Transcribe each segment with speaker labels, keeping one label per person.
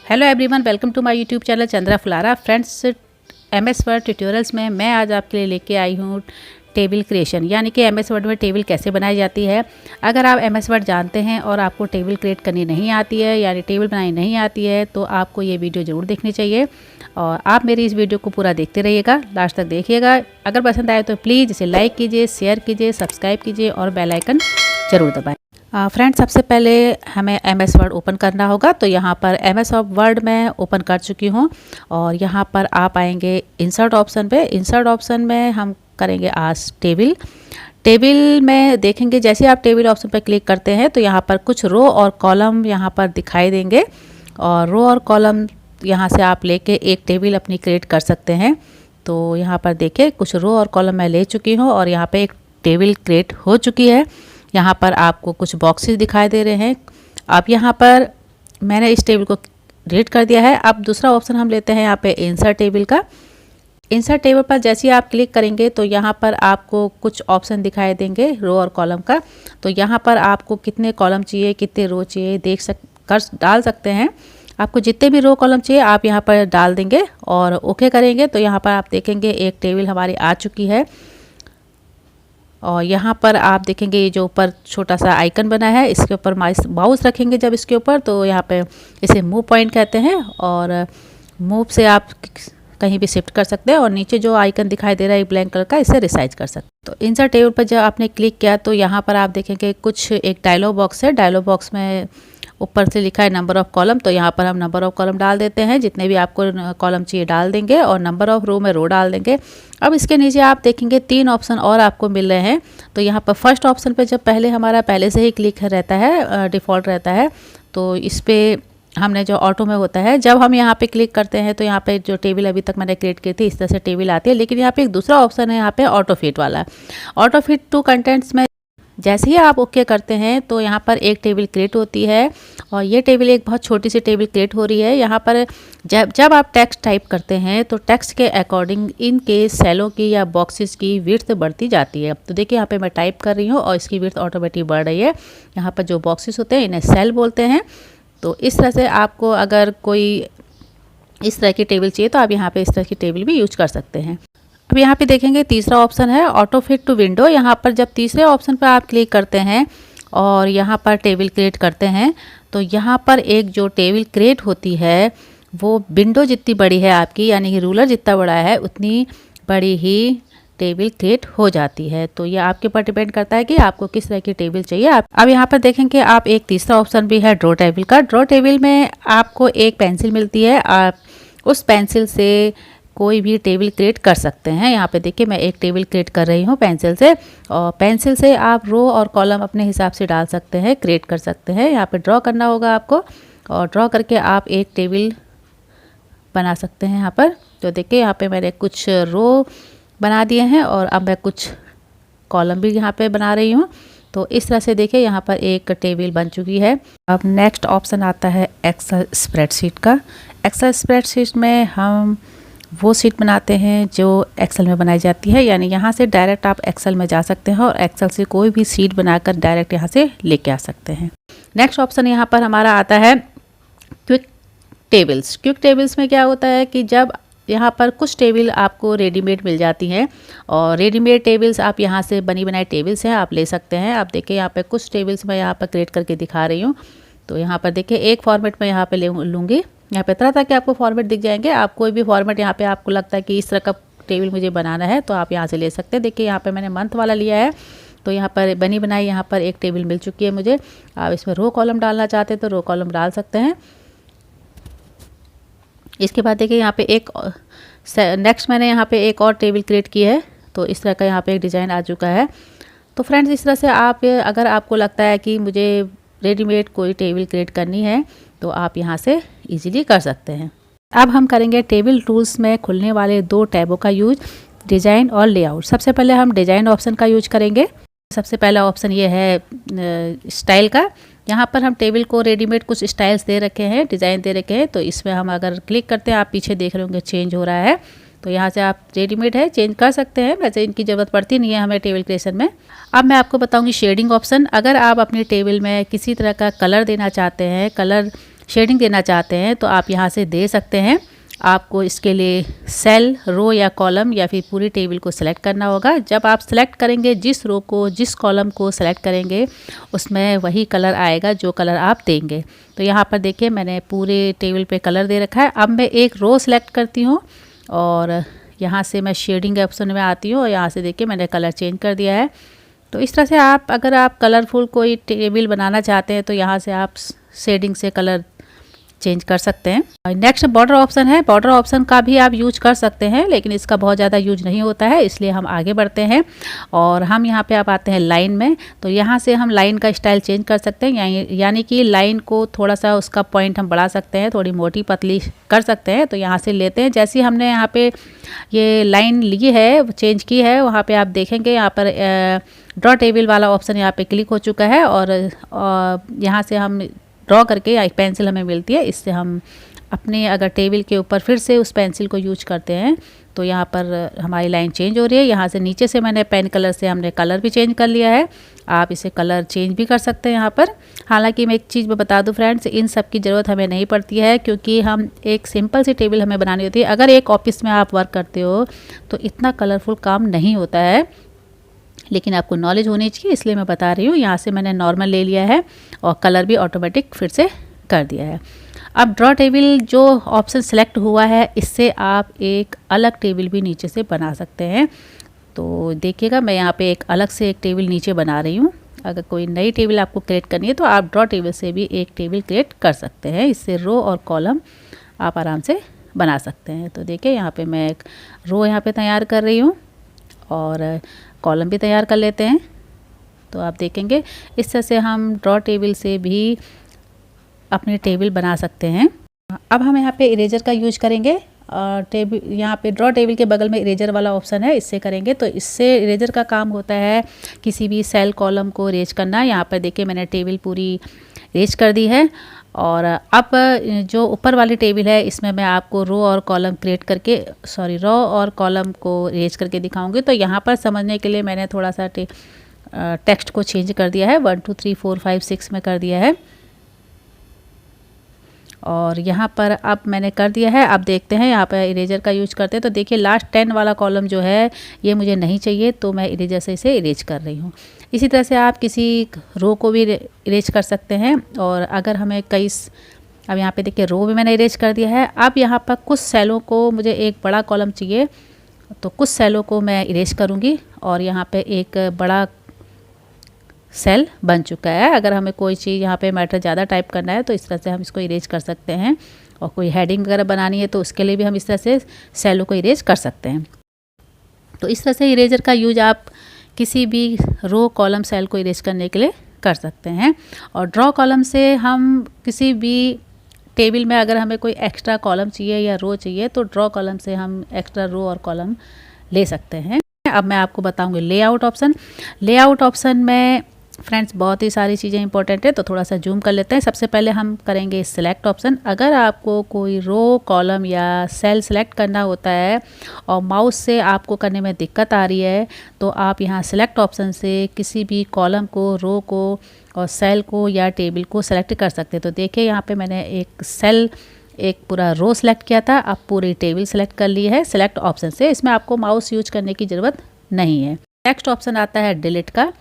Speaker 1: Hello everyone, welcome to my YouTube channel Chandra Phulara. Friends, MS Word tutorials में मैं आज आपके लिए लेके आई हूँ टेबल क्रिएशन, यानी कि एमएस वर्ड में टेबल कैसे बनाई जाती है। अगर आप एमएस वर्ड जानते हैं और आपको टेबल क्रिएट करनी नहीं आती है, यानी टेबल बनानी नहीं आती है, तो आपको ये वीडियो ज़रूर देखनी चाहिए और आप मेरी इस वीडियो को पूरा देखते रहिएगा, लास्ट तक देखिएगा। अगर पसंद आए तो प्लीज़ इसे लाइक कीजिए, शेयर कीजिए, सब्सक्राइब कीजिए और बेल आइकन ज़रूर दबाएँ। फ्रेंड्स, सबसे पहले हमें एमएस वर्ड ओपन करना होगा। तो यहाँ पर एमएस वर्ड में ओपन कर चुकी हूँ और यहाँ पर आप आएंगे इंसर्ट ऑप्शन पे। इंसर्ट ऑप्शन में हम करेंगे आज टेबल में देखेंगे। जैसे आप टेबल ऑप्शन पर क्लिक करते हैं तो यहाँ पर कुछ रो और कॉलम यहाँ पर दिखाई देंगे और रो और कॉलम यहाँ से आप लेके एक टेबल अपनी क्रिएट कर सकते हैं। तो यहाँ पर देखिए कुछ रो और कॉलम मैं ले चुकी हूँ और यहाँ पे एक टेबल क्रिएट हो चुकी है। यहाँ पर आपको कुछ बॉक्सेस दिखाई दे रहे हैं। अब यहाँ पर मैंने इस टेबल को डिलीट कर दिया है। अब दूसरा ऑप्शन हम लेते हैं यहाँ पे इंसर्ट टेबल का। इंसर्ट टेबल पर जैसे ही आप क्लिक करेंगे तो यहाँ पर आपको कुछ ऑप्शन दिखाई देंगे रो और कॉलम का। तो यहाँ पर आपको कितने कॉलम चाहिए, कितने रो चाहिए डाल सकते हैं। आपको जितने भी रो कॉलम चाहिए आप यहाँ पर डाल देंगे और ओके करेंगे तो यहाँ पर आप देखेंगे एक टेबल हमारी आ चुकी है। और यहाँ पर आप देखेंगे ये जो ऊपर छोटा सा आइकन बना है, इसके ऊपर माउस रखेंगे जब इसके ऊपर, तो यहाँ पे इसे मूव पॉइंट कहते हैं और मूव से आप कहीं भी शिफ्ट कर सकते हैं और नीचे जो आइकन दिखाई दे रहा है ब्लैक कलर का, इसे रिसाइज कर सकते हैं। तो इंसर्ट टेबल पर जब आपने क्लिक किया तो यहाँ पर आप देखेंगे कुछ एक डायलॉग बॉक्स है। डायलॉग बॉक्स में ऊपर से लिखा है नंबर ऑफ़ कॉलम। तो यहाँ पर हम नंबर ऑफ़ कॉलम डाल देते हैं, जितने भी आपको कॉलम चाहिए डाल देंगे और नंबर ऑफ़ रो में रो डाल देंगे। अब इसके नीचे आप देखेंगे 3 ऑप्शन और आपको मिल रहे हैं। तो यहाँ पर फर्स्ट ऑप्शन पे जब हमारा पहले से ही क्लिक रहता है, डिफ़ॉल्ट रहता है, तो इस पर हमने जो ऑटो में होता है, जब हम यहाँ पे क्लिक करते हैं तो यहाँ पे जो टेबल अभी तक मैंने क्रिएट की थी इस तरह से टेबल आती है। लेकिन यहाँ पे एक दूसरा ऑप्शन है, यहाँ पे ऑटो फिट वाला। ऑटो फिट टू कंटेंट्स में जैसे ही आप ओके करते हैं तो यहाँ पर एक टेबल क्रिएट होती है और ये टेबल एक बहुत छोटी सी टेबल क्रिएट हो रही है। यहाँ पर जब आप टेक्स्ट टाइप करते हैं तो टेक्स्ट के अकॉर्डिंग इनके सेलों की या बॉक्सेस की विड्थ बढ़ती जाती है। तो देखिए यहाँ पे मैं टाइप कर रही हूँ और इसकी विड्थ ऑटोमेटिक बढ़ रही है। यहाँ पर जो बॉक्सेस होते हैं इन्हें सेल बोलते हैं। तो इस तरह से आपको अगर कोई इस तरह की टेबल चाहिए तो आप यहाँ पे इस तरह की टेबल भी यूज कर सकते हैं। अब यहाँ पे देखेंगे तीसरा ऑप्शन है ऑटो फिट टू विंडो। यहाँ पर जब तीसरे ऑप्शन पर आप क्लिक करते हैं और यहाँ पर टेबल क्रिएट करते हैं तो यहाँ पर एक जो टेबल क्रिएट होती है वो विंडो जितनी बड़ी है आपकी, यानी कि रूलर जितना बड़ा है उतनी बड़ी ही टेबल क्रिएट हो जाती है। तो ये आपके ऊपर डिपेंड करता है कि आपको किस तरह की टेबल चाहिए। अब यहाँ पर देखेंगे आप एक तीसरा ऑप्शन भी है ड्रॉ टेबल का। ड्रॉ टेबल में आपको एक पेंसिल मिलती है, आप उस पेंसिल से कोई भी टेबल क्रिएट कर सकते हैं। यहाँ पे देखिए मैं एक टेबल क्रिएट कर रही हूँ पेंसिल से और पेंसिल से आप रो और कॉलम अपने हिसाब से डाल सकते हैं, क्रिएट कर सकते हैं। यहाँ पे ड्रॉ करना होगा आपको और ड्रॉ करके आप एक टेबल बना सकते हैं यहाँ पर। तो देखिए यहाँ पे मैंने कुछ रो बना दिए हैं और अब मैं कुछ कॉलम भी यहाँ पे बना रही हूँ। तो इस तरह से देखिए यहाँ पर एक टेबल बन चुकी है। अब नेक्स्ट ऑप्शन आता है एक्सेल स्प्रेडशीट का। एक्सेल स्प्रेडशीट में हम वो शीट बनाते हैं जो एक्सेल में बनाई जाती है, यानी यहाँ से डायरेक्ट आप एक्सेल में जा सकते हैं और एक्सेल से कोई भी शीट बनाकर डायरेक्ट यहाँ से लेके आ सकते हैं। नेक्स्ट ऑप्शन यहाँ पर हमारा आता है क्विक टेबल्स। क्विक टेबल्स में क्या होता है कि जब यहाँ पर कुछ टेबल आपको रेडीमेड मिल जाती हैं और रेडीमेड टेबल्स आप यहाँ से बनी बनाई टेबल्स हैं आप ले सकते हैं। आप देखिए यहाँ पे कुछ टेबल्स मैं यहाँ पर क्रिएट करके दिखा रही हूँ। तो यहाँ पर देखिए एक फॉर्मेट में यहाँ पे लूँगी। यहाँ पे तरह तरह के आपको फॉर्मेट दिख जाएंगे। आप कोई भी फॉर्मेट यहाँ पे आपको लगता है कि इस तरह का टेबल मुझे बनाना है तो आप यहाँ से ले सकते हैं। देखिए यहाँ पे मैंने मंथ वाला लिया है तो यहाँ पर बनी बनाई यहाँ पर एक टेबल मिल चुकी है मुझे। आप इसमें रो कॉलम डालना चाहते हैं तो रो कॉलम डाल सकते हैं। इसके बाद देखिए यहाँ पे एक नेक्स्ट मैंने यहाँ पे एक और टेबल क्रिएट की है। तो इस तरह का यहाँ पे एक डिज़ाइन आ चुका है। तो फ्रेंड्स, इस तरह से आप अगर आपको लगता है कि मुझे रेडीमेड कोई टेबल क्रिएट करनी है तो आप यहाँ से इजीली कर सकते हैं। अब हम करेंगे टेबल टूल्स में खुलने वाले 2 टैबों का यूज, डिज़ाइन और लेआउट। सबसे पहले हम डिज़ाइन ऑप्शन का यूज करेंगे। सबसे पहला ऑप्शन ये है स्टाइल का। यहाँ पर हम टेबल को रेडीमेड कुछ स्टाइल्स दे रखे हैं, डिज़ाइन दे रखे हैं। तो इसमें हम अगर क्लिक करते हैं, आप पीछे देख रहे होंगे चेंज हो रहा है। तो यहाँ से आप रेडीमेड है चेंज कर सकते हैं, वैसे इनकी ज़रूरत पड़ती नहीं है हमें टेबल क्रिएशन में। अब मैं आपको बताऊंगी शेडिंग ऑप्शन। अगर आप अपनी टेबल में किसी तरह का कलर देना चाहते हैं, कलर शेडिंग देना चाहते हैं तो आप यहाँ से दे सकते हैं। आपको इसके लिए सेल, रो या कॉलम या फिर पूरी टेबल को सिलेक्ट करना होगा। जब आप सिलेक्ट करेंगे, जिस रो को, जिस कॉलम को सिलेक्ट करेंगे उसमें वही कलर आएगा जो कलर आप देंगे। तो यहाँ पर देखिए मैंने पूरे टेबल पे कलर दे रखा है। अब मैं एक रो सिलेक्ट करती हूँ और यहाँ से मैं शेडिंग ऑप्शन में आती हूँ और यहाँ से देखिए मैंने कलर चेंज कर दिया है। तो इस तरह से आप, अगर आप कलरफुल कोई टेबल बनाना चाहते हैं तो यहाँ से आप शेडिंग से कलर चेंज कर सकते हैं। नेक्स्ट बॉर्डर ऑप्शन है। बॉर्डर ऑप्शन का भी आप यूज कर सकते हैं, लेकिन इसका बहुत ज़्यादा यूज नहीं होता है, इसलिए हम आगे बढ़ते हैं और हम यहाँ पे आप आते हैं लाइन में। तो यहाँ से हम लाइन का स्टाइल चेंज कर सकते हैं, यानी कि लाइन को थोड़ा सा उसका पॉइंट हम बढ़ा सकते हैं, थोड़ी मोटी पतली कर सकते हैं। तो यहाँ से लेते हैं, जैसे हमने यहाँ पे ये लाइन ली है, चेंज की है, वहाँ पर आप देखेंगे यहाँ पर ड्रॉ टेबल वाला ऑप्शन यहाँ पर क्लिक हो चुका है और यहाँ से हम ड्रॉ करके एक पेंसिल हमें मिलती है, इससे हम अपने अगर टेबल के ऊपर फिर से उस पेंसिल को यूज करते हैं तो यहाँ पर हमारी लाइन चेंज हो रही है। यहाँ से नीचे से मैंने पेन कलर से हमने कलर भी चेंज कर लिया है। आप इसे कलर चेंज भी कर सकते हैं यहाँ पर। हालांकि मैं एक चीज़ बता दूँ फ्रेंड्स, इन सब की ज़रूरत हमें नहीं पड़ती है, क्योंकि हम एक सिंपल सी टेबल हमें बनानी होती है। अगर एक ऑफिस में आप वर्क करते हो तो इतना कलरफुल काम नहीं होता है, लेकिन आपको नॉलेज होनी चाहिए, इसलिए मैं बता रही हूँ। यहाँ से मैंने नॉर्मल ले लिया है और कलर भी ऑटोमेटिक फिर से कर दिया है। अब ड्रॉ टेबल जो ऑप्शन सेलेक्ट हुआ है, इससे आप एक अलग टेबल भी नीचे से बना सकते हैं। तो देखिएगा मैं यहाँ पे एक अलग से एक टेबल नीचे बना रही हूँ। अगर कोई नई टेबल आपको क्रिएट करनी है तो आप ड्रॉ टेबल से भी एक टेबल क्रिएट कर सकते हैं। इससे रो और कॉलम आप आराम से बना सकते हैं। तो देखिए यहाँ पे मैं एक रो यहाँ पे तैयार कर रही हूँ और कॉलम भी तैयार कर लेते हैं। तो आप देखेंगे इस तरह से हम ड्रॉ टेबल से भी अपनी टेबल बना सकते हैं। अब हम यहाँ पे इरेजर का यूज करेंगे। टेबल, यहाँ पे ड्रॉ टेबल के बगल में इरेजर वाला ऑप्शन है, इससे करेंगे। तो इससे इरेजर का काम होता है किसी भी सेल, कॉलम को इरेज करना। यहाँ पर देखिए मैंने टेबल पूरी इरेज कर दी है और अब जो ऊपर वाली टेबल है इसमें मैं आपको रो और कॉलम क्रिएट करके, रो और कॉलम को इरेज करके दिखाऊंगी। तो यहाँ पर समझने के लिए मैंने थोड़ा सा टेक्स्ट को चेंज कर दिया है, 1 2 3 4 5 6 में कर दिया है और यहाँ पर अब मैंने कर दिया है। अब देखते हैं यहाँ पर इरेजर का यूज करते हैं। तो देखिए लास्ट 10 वाला कॉलम जो है ये मुझे नहीं चाहिए, तो मैं इरेजर से इसे इरेज कर रही हूँ। इसी तरह से आप किसी रो को भी इरेज कर सकते हैं। और अगर हमें अब यहाँ पे देखिए रो भी मैंने इरेज कर दिया है। अब यहाँ पर कुछ सेलों को, मुझे एक बड़ा कॉलम चाहिए तो कुछ सेलों को मैं इरेज करूँगी और यहाँ पे एक बड़ा सेल बन चुका है। अगर हमें कोई चीज़ यहाँ पे मैटर ज़्यादा टाइप करना है तो इस तरह से हम इसको इरेज कर सकते हैं। और कोई हेडिंग वगैरह बनानी है तो उसके लिए भी हम इस तरह से सेलों को इरेज कर सकते हैं। तो इस तरह से इरेजर का यूज आप किसी भी रो, कॉलम, सेल को इरेज करने के लिए कर सकते हैं। और ड्रॉ कॉलम से हम किसी भी टेबल में अगर हमें कोई एक्स्ट्रा कॉलम चाहिए या रो चाहिए तो ड्रॉ कॉलम से हम एक्स्ट्रा रो और कॉलम ले सकते हैं। अब मैं आपको बताऊंगी लेआउट ऑप्शन। लेआउट ऑप्शन में फ्रेंड्स बहुत ही सारी चीज़ें इंपॉर्टेंट है, तो थोड़ा सा जूम कर लेते हैं। सबसे पहले हम करेंगे सिलेक्ट ऑप्शन। अगर आपको कोई रो, कॉलम या सेल सेलेक्ट करना होता है और माउस से आपको करने में दिक्कत आ रही है तो आप यहाँ सिलेक्ट ऑप्शन से किसी भी कॉलम को, रो को और सेल को या टेबल को सेलेक्ट कर सकते हैं। तो देखिए यहाँ पे मैंने एक सेल, एक पूरा रो सेलेक्ट किया था, अब पूरी टेबल सेलेक्ट कर ली है सिलेक्ट ऑप्शन से। इसमें आपको माउस यूज करने की ज़रूरत नहीं है। नेक्स्ट ऑप्शन आता है डिलीट का।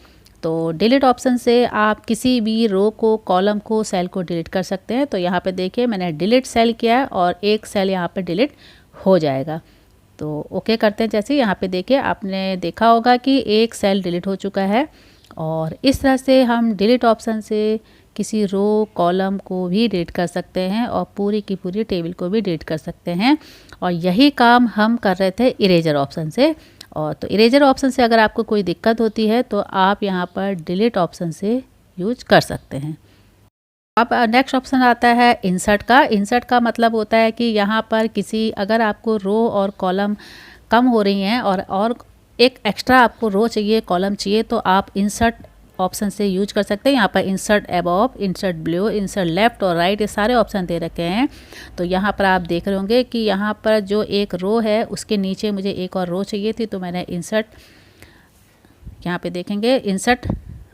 Speaker 1: तो डिलीट ऑप्शन से आप किसी भी रो को, कॉलम को, सेल को डिलीट कर सकते हैं। तो यहाँ पे देखिए मैंने डिलीट सेल किया है और एक सेल यहाँ पे डिलीट हो जाएगा। तो ओके करते हैं। जैसे यहाँ पे देखिए आपने देखा होगा कि एक सेल डिलीट हो चुका है। और इस तरह से हम डिलीट ऑप्शन से किसी रो, कॉलम को भी डिलीट कर सकते हैं और पूरी की पूरी टेबल को भी डिलीट कर सकते हैं। और यही काम हम कर रहे थे इरेजर ऑप्शन से। और तो इरेजर ऑप्शन से अगर आपको कोई दिक्कत होती है तो आप यहाँ पर डिलीट ऑप्शन से यूज कर सकते हैं। अब नेक्स्ट ऑप्शन आता है इंसर्ट का। इंसर्ट का मतलब होता है कि यहाँ पर अगर आपको रो और कॉलम कम हो रही हैं और एक एक्स्ट्रा आपको रो चाहिए, कॉलम चाहिए, तो आप इंसर्ट ऑप्शन से यूज कर सकते हैं। यहाँ पर insert above, insert below, insert left और राइट, ये सारे ऑप्शन दे रखे हैं। तो यहाँ पर आप देख रहे होंगे कि यहाँ पर जो एक रो है उसके नीचे मुझे एक और रो चाहिए थी, तो मैंने इंसर्ट, यहाँ पे देखेंगे इंसर्ट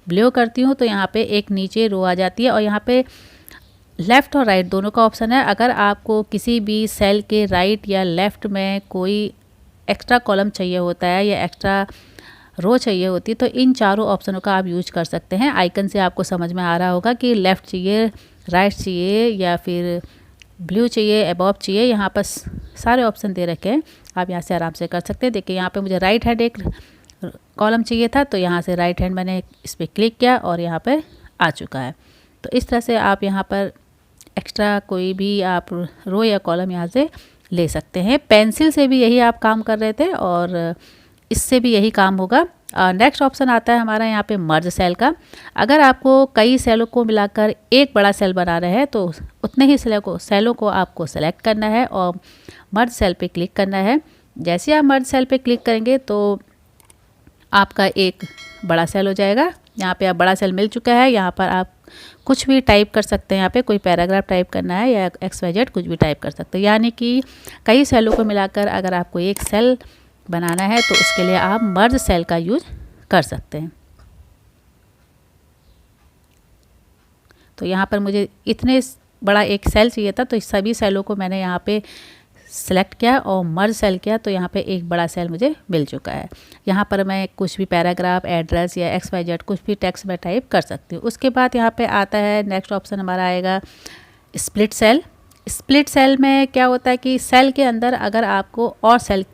Speaker 1: बिलो करती हूँ तो यहाँ पे एक नीचे रो आ जाती है और यहाँ पे लेफ़्ट और राइट दोनों का ऑप्शन है। अगर आपको किसी भी सेल के राइट या लेफ़्ट में कोई एक्स्ट्रा कॉलम चाहिए होता है या एक्स्ट्रा रो चाहिए होती है तो इन चारों ऑप्शनों का आप यूज कर सकते हैं। आइकन से आपको समझ में आ रहा होगा कि लेफ़्ट चाहिए, राइट चाहिए या फिर ब्लू चाहिए, अबव चाहिए। यहाँ पर सारे ऑप्शन दे रखे हैं, आप यहाँ से आराम से कर सकते हैं। देखिए यहाँ पे मुझे राइट हैंड एक कॉलम चाहिए था तो यहाँ से राइट हैंड मैंने इस पर क्लिक किया और यहाँ पर आ चुका है। तो इस तरह से आप यहाँ पर एक्स्ट्रा कोई भी आप रो या कॉलम यहाँ से ले सकते हैं। पेंसिल से भी यही आप काम कर रहे थे और इससे भी यही काम होगा। नेक्स्ट ऑप्शन आता है हमारा यहाँ पे मर्ज सेल का। अगर आपको कई सेलों को मिलाकर एक बड़ा सेल बना रहे हैं तो उतने ही सेलों को आपको सेलेक्ट करना है और मर्ज सेल पे क्लिक करना है। जैसे आप मर्ज सेल पे क्लिक करेंगे तो आपका एक बड़ा सेल हो जाएगा। यहाँ पे आप बड़ा सेल मिल चुका है। यहाँ पर आप कुछ भी टाइप कर सकते हैं, यहाँ पे कोई पैराग्राफ टाइप करना है या XYZ कुछ भी टाइप कर सकते हैं। यानी कि कई सेलों को मिलाकर अगर आपको एक सेल बनाना है तो उसके लिए आप मर्ज सेल का यूज कर सकते हैं। तो यहाँ पर मुझे इतने बड़ा एक सेल चाहिए था तो इस सभी सेलों को मैंने यहाँ पे सेलेक्ट किया और मर्ज सेल किया तो यहाँ पे एक बड़ा सेल मुझे मिल चुका है। यहाँ पर मैं कुछ भी पैराग्राफ, एड्रेस या XYZ कुछ भी टेक्स्ट में टाइप कर सकती हूँ। उसके बाद यहाँ पे आता है नेक्स्ट ऑप्शन हमारा आएगा स्प्लिट सेल। स्प्लिट सेल में क्या होता है कि सेल के अंदर अगर आपको और सेल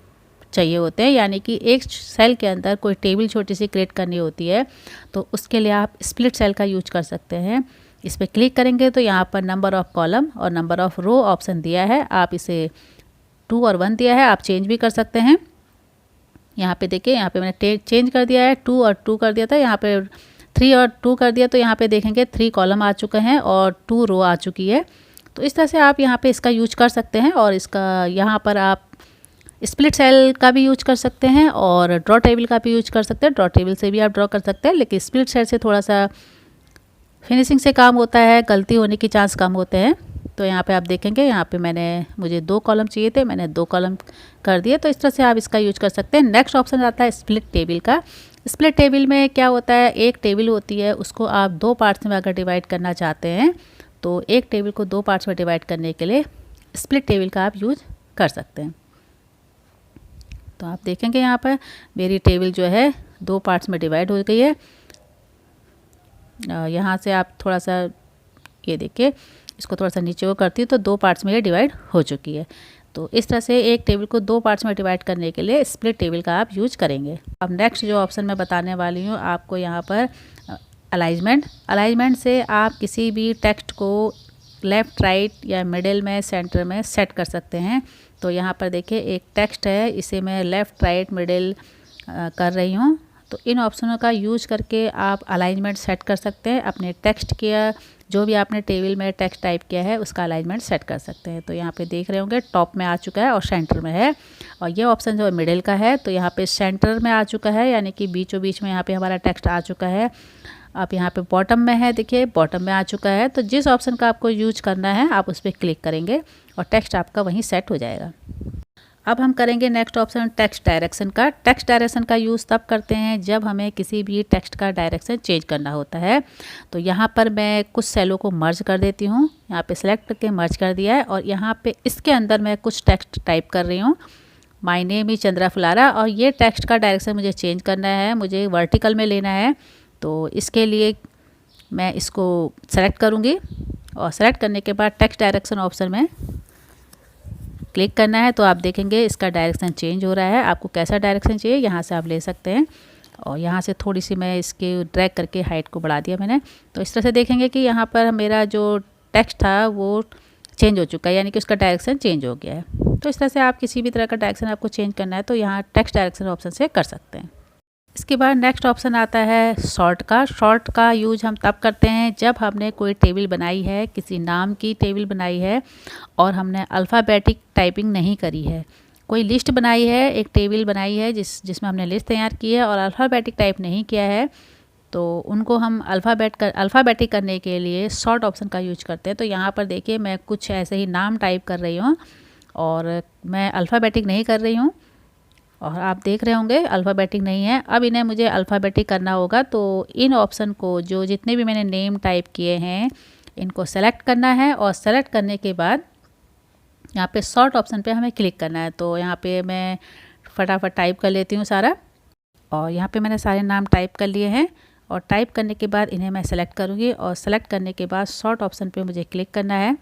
Speaker 1: चाहिए होते हैं, यानी कि एक सेल के अंदर कोई टेबल छोटी सी क्रिएट करनी होती है तो उसके लिए आप स्प्लिट सेल का यूज कर सकते हैं। इस पर क्लिक करेंगे तो यहाँ पर नंबर ऑफ़ कॉलम और नंबर ऑफ़ रो ऑप्शन दिया है। आप इसे 2 और 1 दिया है, आप चेंज भी कर सकते हैं। यहाँ पे देखिए, यहाँ पे मैंने चेंज कर दिया है, 2 और 2 कर दिया था, यहाँ पे 3 और 2 कर दिया तो यहाँ पे देखेंगे 3 कॉलम आ चुके हैं और 2 रो आ चुकी है। तो इस तरह से आप यहाँ पे इसका यूज कर सकते हैं और इसका यहाँ पर आप स्प्लिट सेल का भी यूज कर सकते हैं और ड्रॉ टेबल का भी यूज कर सकते हैं। ड्रॉ टेबल से भी आप ड्रॉ कर सकते हैं, लेकिन स्प्लिट सेल से थोड़ा सा फिनिशिंग से काम होता है, गलती होने की चांस कम होते हैं। तो यहाँ पे आप देखेंगे, यहाँ पे मुझे 2 कॉलम चाहिए थे, मैंने 2 कॉलम कर दिए। तो इस तरह से आप इसका यूज कर सकते हैं। नेक्स्ट ऑप्शन आता है स्प्लिट टेबल का। स्प्लिट टेबल में क्या होता है, एक टेबल होती है, उसको आप 2 पार्ट्स में अगर डिवाइड करना चाहते हैं तो एक टेबल को 2 पार्ट्स में डिवाइड करने के लिए स्प्लिट टेबल का आप यूज कर सकते हैं। तो आप देखेंगे यहाँ पर मेरी टेबल जो है 2 पार्ट्स में डिवाइड हो गई है। यहाँ से आप थोड़ा सा ये देखिए, इसको थोड़ा सा नीचे वो करती हूँ तो 2 पार्ट्स में ये डिवाइड हो चुकी है। तो इस तरह से एक टेबल को 2 पार्ट्स में डिवाइड करने के लिए स्प्लिट टेबल का आप यूज करेंगे। अब नेक्स्ट जो ऑप्शन मैं बताने वाली हूँ आपको, यहाँ पर अलाइजमेंट से आप किसी भी टेक्स्ट को लेफ़्ट, राइट या मिडिल में, सेंटर में सेट कर सकते हैं। तो यहाँ पर देखिए एक टेक्स्ट है, इसे मैं लेफ़्ट, राइट, मिडिल कर रही हूँ। तो इन ऑप्शनों का यूज करके आप अलाइनमेंट सेट कर सकते हैं अपने टेक्स्ट के, जो भी आपने टेबल में टेक्स्ट टाइप किया है उसका अलाइनमेंट सेट कर सकते हैं। तो यहाँ पे देख रहे होंगे टॉप में आ चुका है और सेंटर में है, और ये ऑप्शन जो मिडिल का है तो यहाँ पे सेंटर में आ चुका है, यानी कि बीचों बीच में यहाँ पे हमारा टेक्स्ट आ चुका है। आप यहाँ पे बॉटम में है, देखिए बॉटम में आ चुका है। तो जिस ऑप्शन का आपको यूज करना है आप उस पर क्लिक करेंगे और टेक्स्ट आपका वहीं सेट हो जाएगा। अब हम करेंगे नेक्स्ट ऑप्शन टेक्स्ट डायरेक्शन का। टेक्स्ट डायरेक्शन का यूज़ तब करते हैं जब हमें किसी भी टेक्स्ट का डायरेक्शन चेंज करना होता है। तो यहाँ पर मैं कुछ सेलों को मर्ज कर देती हूँ, यहाँ पे सेलेक्ट करके मर्ज कर दिया है, और यहाँ पे इसके अंदर मैं कुछ टेक्स्ट टाइप कर रही हूँ, my name is Chandra Phulara, और ये टेक्स्ट का डायरेक्शन मुझे चेंज करना है, मुझे वर्टिकल में लेना है। तो इसके लिए मैं इसको सेलेक्ट करूँगी और सेलेक्ट करने के बाद टेक्स्ट डायरेक्शन ऑप्शन में क्लिक करना है। तो आप देखेंगे इसका डायरेक्शन चेंज हो रहा है। आपको कैसा डायरेक्शन चाहिए यहाँ से आप ले सकते हैं, और यहाँ से थोड़ी सी मैं इसके ड्रैग करके हाइट को बढ़ा दिया मैंने। तो इस तरह से देखेंगे कि यहाँ पर मेरा जो टेक्स्ट था वो चेंज हो चुका है, यानी कि उसका डायरेक्शन चेंज हो गया है। तो इस तरह से आप किसी भी तरह का डायरेक्शन आपको चेंज करना है तो यहाँ टेक्स्ट डायरेक्शन ऑप्शन से कर सकते हैं। इसके बाद नेक्स्ट ऑप्शन आता है शॉर्ट का। शॉर्ट का यूज हम तब करते हैं जब हमने कोई टेबल बनाई है, किसी नाम की टेबल बनाई है और हमने अल्फ़ाबेटिक टाइपिंग नहीं करी है। कोई लिस्ट बनाई है, एक टेबल बनाई है जिसमें हमने लिस्ट तैयार की है और अल्फ़ाबेटिक टाइप नहीं किया है, तो उनको हम अल्फ़ाबेटिक करने के लिए शॉर्ट ऑप्शन का यूज करते हैं। तो यहाँ पर देखिए मैं कुछ ऐसे ही नाम टाइप कर रही हूँ और मैं अल्फ़ाबेटिक नहीं कर रही हूँ, और आप देख रहे होंगे अल्फ़ाबेटिक नहीं है। अब इन्हें मुझे अल्फ़ाबेटिक करना होगा, तो इन ऑप्शन को जो जितने भी मैंने नेम टाइप किए हैं इनको सेलेक्ट करना है और सेलेक्ट करने के बाद यहाँ पे सॉर्ट ऑप्शन पे हमें क्लिक करना है। तो यहाँ पे मैं फटाफट टाइप कर लेती हूँ सारा, और यहाँ पे मैंने सारे नाम टाइप कर लिए हैं। और टाइप करने के बाद इन्हें मैं सेलेक्ट करूँगी, और सेलेक्ट करने के बाद सॉर्ट ऑप्शन पे मुझे क्लिक करना है।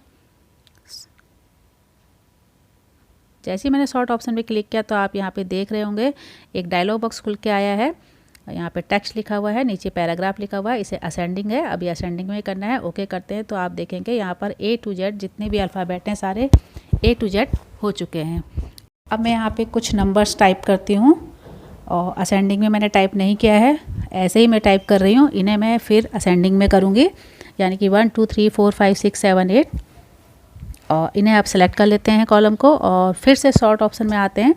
Speaker 1: जैसे ही मैंने सॉर्ट ऑप्शन पे क्लिक किया तो आप यहाँ पे देख रहे होंगे एक डायलॉग बॉक्स खुल के आया है। यहाँ पे टेक्स्ट लिखा हुआ है, नीचे पैराग्राफ लिखा हुआ है, इसे असेंडिंग है, अभी असेंडिंग में करना है। ओके करते हैं तो आप देखेंगे यहाँ पर A to Z जितने भी अल्फ़ाबेट हैं सारे A to Z हो चुके हैं। अब मैं यहाँ पे कुछ नंबर्स टाइप करती हूँ, और असेंडिंग में मैंने टाइप नहीं किया है, ऐसे ही मैं टाइप कर रही हूँ। इन्हें मैं फिर असेंडिंग में करूँगी, यानी कि 1 2 3 4 5 6 7 8, और इन्हें आप सेलेक्ट कर लेते हैं कॉलम को, और फिर से सॉर्ट ऑप्शन में आते हैं।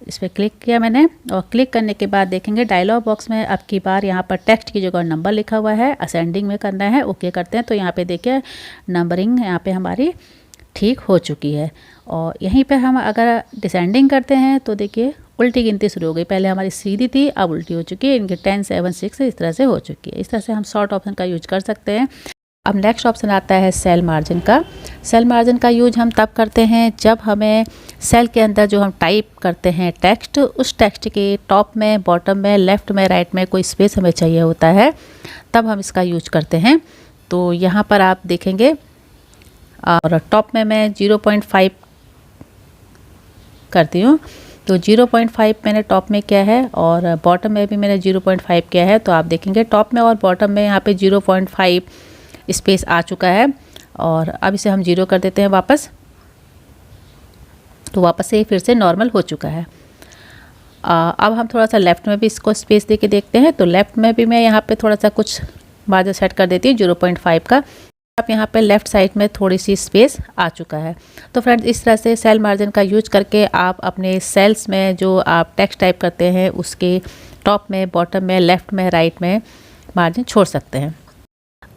Speaker 1: इस पर क्लिक किया मैंने, और क्लिक करने के बाद देखेंगे डायलॉग बॉक्स में अब की बार यहाँ पर टेक्स्ट की जगह नंबर लिखा हुआ है, असेंडिंग में करना है। ओके करते हैं तो यहाँ पे देखिए नंबरिंग यहाँ पे हमारी ठीक हो चुकी है। और यहीं पे हम अगर डिसेंडिंग करते हैं तो देखिए उल्टी गिनती शुरू हो गई, पहले हमारी सीधी थी अब उल्टी हो चुकी है, इनके 10 7 6 इस तरह से हो चुकी है। इस तरह से हम शॉर्ट ऑप्शन का यूज कर सकते हैं। अब नेक्स्ट ऑप्शन आता है सेल मार्जिन का। सेल मार्जिन का यूज हम तब करते हैं जब हमें सेल के अंदर जो हम टाइप करते हैं टेक्स्ट, उस टेक्स्ट के टॉप में, बॉटम में, लेफ़्ट में, राइट में कोई स्पेस हमें चाहिए होता है, तब हम इसका यूज करते हैं। तो यहाँ पर आप देखेंगे, और टॉप में मैं 0.5 करती हूँ, तो 0.5 मैंने टॉप में किया है, और बॉटम में भी मैंने 0.5 किया है। तो आप देखेंगे टॉप में और बॉटम में यहाँ पे 0.5 स्पेस आ चुका है। और अब इसे हम 0 कर देते हैं वापस, तो वापस से फिर से नॉर्मल हो चुका है। अब हम थोड़ा सा लेफ़्ट में भी इसको स्पेस दे के देखते हैं। तो लेफ़्ट में भी मैं यहाँ पे थोड़ा सा कुछ मार्जिन सेट कर देती हूँ 0.5 का। अब यहाँ पे लेफ़्ट साइड में थोड़ी सी स्पेस आ चुका है। तो फ्रेंड्स इस तरह से सेल मार्जिन का यूज करके आप अपने सेल्स में जो आप टेक्स्ट टाइप करते हैं उसके टॉप में, बॉटम में, लेफ़्ट में, राइट में मार्जिन छोड़ सकते हैं।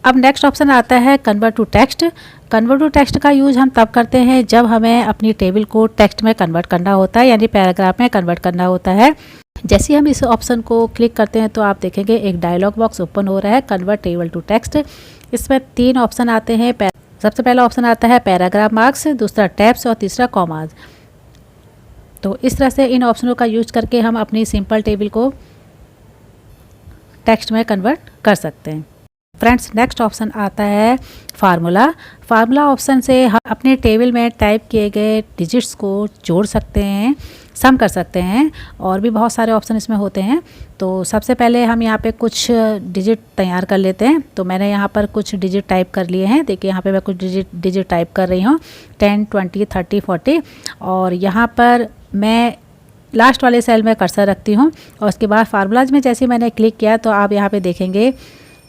Speaker 1: अब नेक्स्ट ऑप्शन आता है convert to text. Convert to text का यूज़ हम तब करते हैं जब हमें अपनी टेबल को टेक्स्ट में कन्वर्ट करना होता है, यानी पैराग्राफ में कन्वर्ट करना होता है। जैसे ही हम इस ऑप्शन को क्लिक करते हैं तो आप देखेंगे एक डायलॉग बॉक्स ओपन हो रहा है, कन्वर्ट टेबल टू टेक्स्ट। इसमें 3 ऑप्शन आते हैं। सबसे पहला ऑप्शन आता है पैराग्राफ मार्क्स, दूसरा टैब्स और तीसरा कॉमाज। तो इस तरह से इन ऑप्शनों का यूज करके हम अपनी सिंपल टेबल को टेक्स्ट में कन्वर्ट कर सकते हैं। फ्रेंड्स नेक्स्ट ऑप्शन आता है फार्मूला। फार्मूला ऑप्शन से हम अपने टेबल में टाइप किए गए डिजिट्स को जोड़ सकते हैं, सम कर सकते हैं, और भी बहुत सारे ऑप्शन इसमें होते हैं। तो सबसे पहले हम यहाँ पे कुछ डिजिट तैयार कर लेते हैं। तो मैंने यहाँ पर कुछ डिजिट टाइप कर लिए हैं। देखिए यहाँ पे मैं कुछ डिजिट टाइप कर रही हूँ, 10 20 30 40। और यहाँ पर मैं लास्ट वाले सेल में कर्सर रखती हूँ, और उसके बाद फार्मूलाज में जैसे मैंने क्लिक किया तो आप यहाँ पे देखेंगे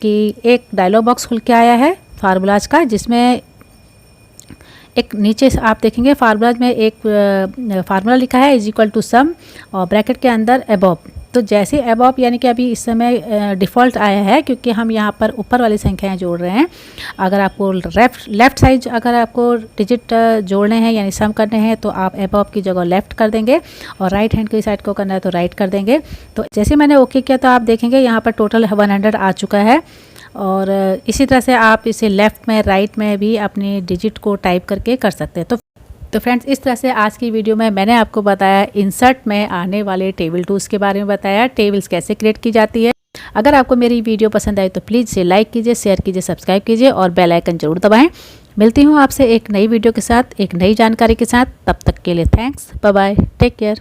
Speaker 1: कि एक डायलॉग बॉक्स खुल के आया है फार्मूलाज का, जिसमें एक नीचे आप देखेंगे फार्मूलाज में एक फार्मूला लिखा है इज इक्वल टू सम, और ब्रैकेट के अंदर अबव। तो जैसे अबव यानी कि अभी इस समय डिफ़ॉल्ट आया है, क्योंकि हम यहाँ पर ऊपर वाली संख्याएं जोड़ रहे हैं। अगर आपको लेफ़्ट साइड अगर आपको डिजिट जोड़ने हैं यानी सम करने हैं तो आप अबव की जगह लेफ़्ट कर देंगे, और राइट हैंड की साइड को करना है तो राइट कर देंगे। तो जैसे मैंने ओके किया तो आप देखेंगे यहाँ पर टोटल 100 आ चुका है। और इसी तरह से आप इसे लेफ़्ट में, राइट में भी अपनी डिजिट को टाइप करके कर सकते हैं। तो फ्रेंड्स इस तरह से आज की वीडियो में मैंने आपको बताया इंसर्ट में आने वाले टेबल टूल्स के बारे में बताया, टेबल्स कैसे क्रिएट की जाती है। अगर आपको मेरी वीडियो पसंद आई तो प्लीज़ इसे लाइक कीजिए, शेयर कीजिए, सब्सक्राइब कीजिए, और बेल आइकन जरूर दबाएं। मिलती हूँ आपसे एक नई वीडियो के साथ, एक नई जानकारी के साथ। तब तक के लिए thanks, bye bye, take care.